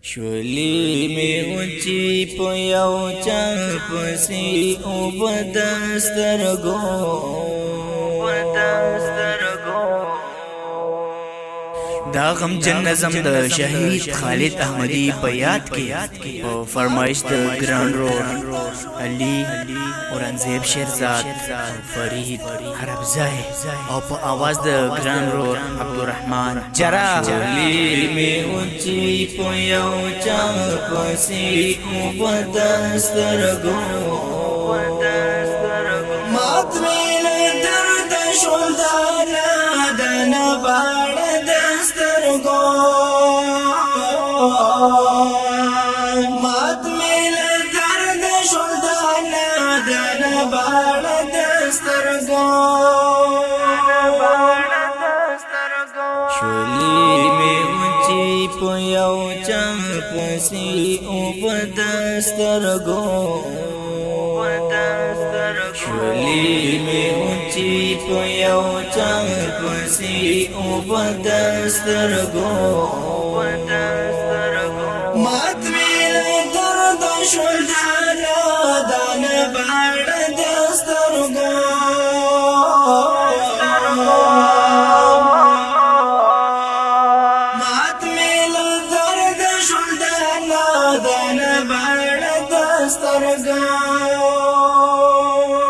شولی می اوچی په یو چا پسی او بدسترګو دا غم جن نظم د شهید خالد احمدی په یاد کې او فرمایش د ګران رور علي اورنګزیب شیرزاد فرید حربزای او په आवाज د ګران رور عبدالرحمن جرا شولی می اوچی په یو چا پسی او بدسترګو مات می له درد شول دانا باړ مات میل درد شول دانا باړ دسترګو شولی می اوچی په یو چا پسی او بدسترګو شولی می اوچی په یو چا پسی او بدسترګو مات میل درد شول دانا باړ دسترګو مات میل درد شول دانا باړ دسترګو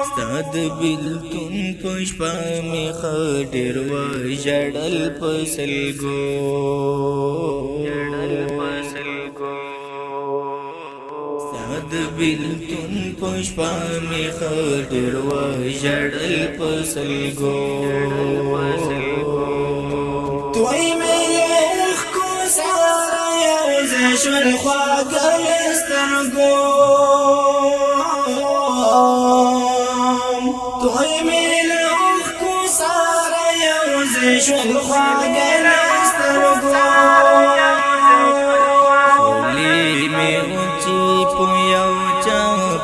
ستاد بلتون پشپا می خډر و جړل پسلګو ستاد بلتون پشپا می خډر و جړل پسلګو توي مې خو سره یې شول خواګل سترګو توي مې خو سره یې شول خواګل سترګو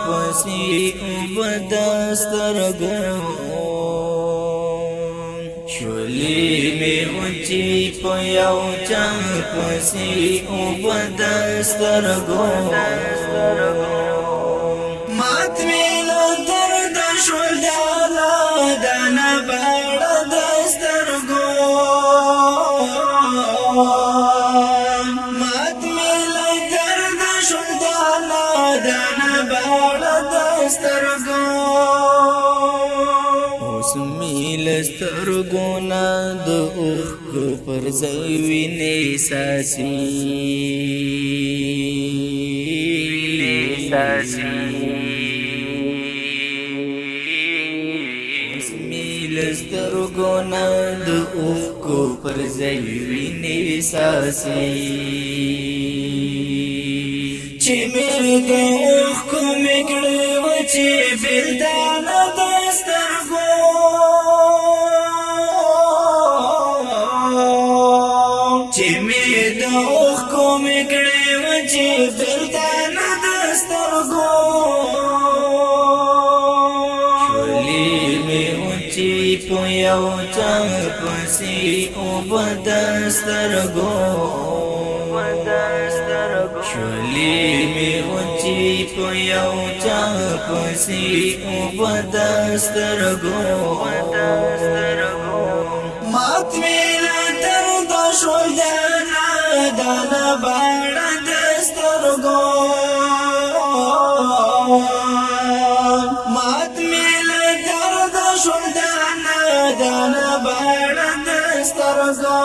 پسی او بدسترګو شولی می اوچی په یو چا پسی او بدسترګو مات میل درد شول دانا باړ دسترګو مات میل درد شول دانا باړ دسترګو اوس میل سترګونا د اوخ پر ځای وینې ساسي اوس میل سترګونا د اوخ پر ځای وینې ساسي چې مې د اوخ مې کړې و چې بلدان دسترګو چې مې د اوخ مې کړې و چې بلدان دسترګو شولی مې اوچی په یو چا پسی او بدسترګو شولی می اوچی په یو چا پسی او بدسترګو مات میل درد شول دانا باړ دسترګو مات میل درد شول دانا باړ دسترګو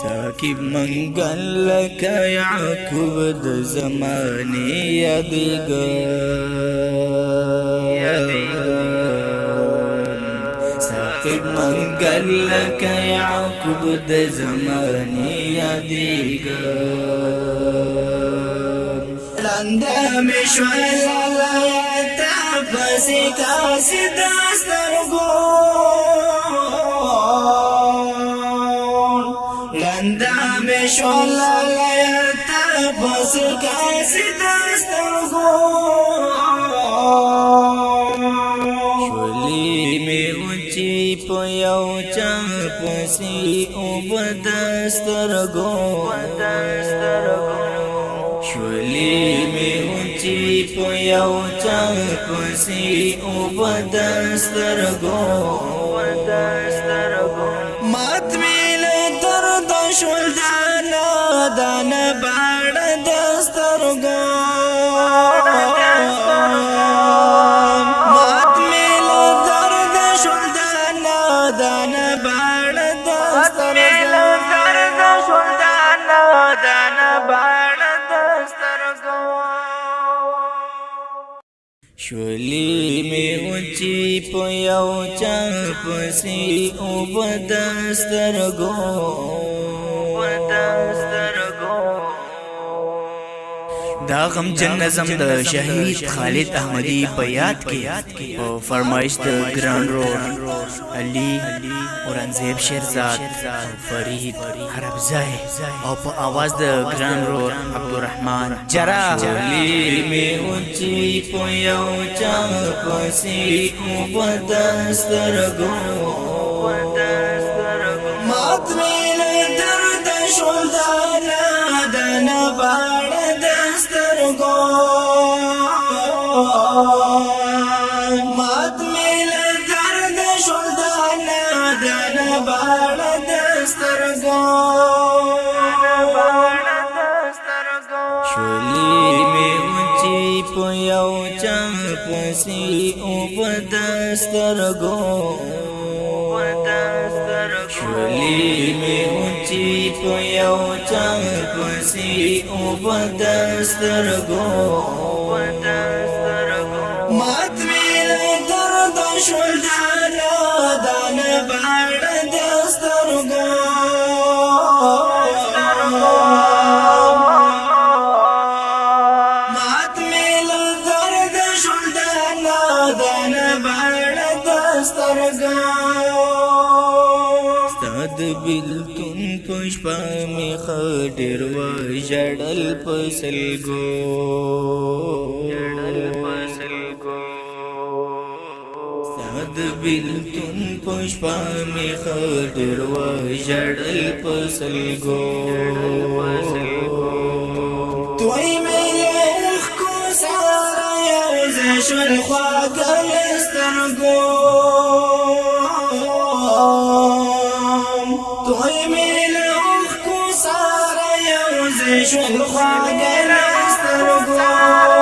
ساکب منگل لکا یعقوب د زمانی یادگار ساکب منگل لکا یعقوب د زمانی یادگار لنده مشوال لایتا پسی کاسی دسترگو شول لایتا پس کاسی دسترګو شولی می اوچی په یو چا پسی او بدسترګو یو چا پسې او بدسترګو مات ویل درد شول دانا دانا باړ دسترګو مات ویل درد شول دانا دانا باړ دسترګو شولی می اوچی په یو چا پسې او بدسترګو دا غم جن نظم د شهید خالد احمدی په یاد کې او فرمایش د ګران رور علي اورنګزیب شیرزاد فرید حربزای او په आवाज د ګران رور عبدالرحمن جرا علي می اوچی په یو چا پسې او بدسترګو مات ویل درد شول دانا دانا باړ دسترګو مات ویل درد شول دانا دانا باړ دسترګو شولی می اوچی په یو چا پسې او بدسترګو شولی می اوچی په یو چا پسې او بدسترګو مات ویل درد شول دانا دانا باړ دسترګو مات ویل درد شول دانا دانا باړ دسترګو ستاد بلتون پشپا می خډر و جړل پسلګو ستاد بلتون پشپا می خډر و جړل پسلګو توي ملخ کو سارا یو زشل خواګل سترګو توي ملخ کو سارا یو زشل خواګل سترګو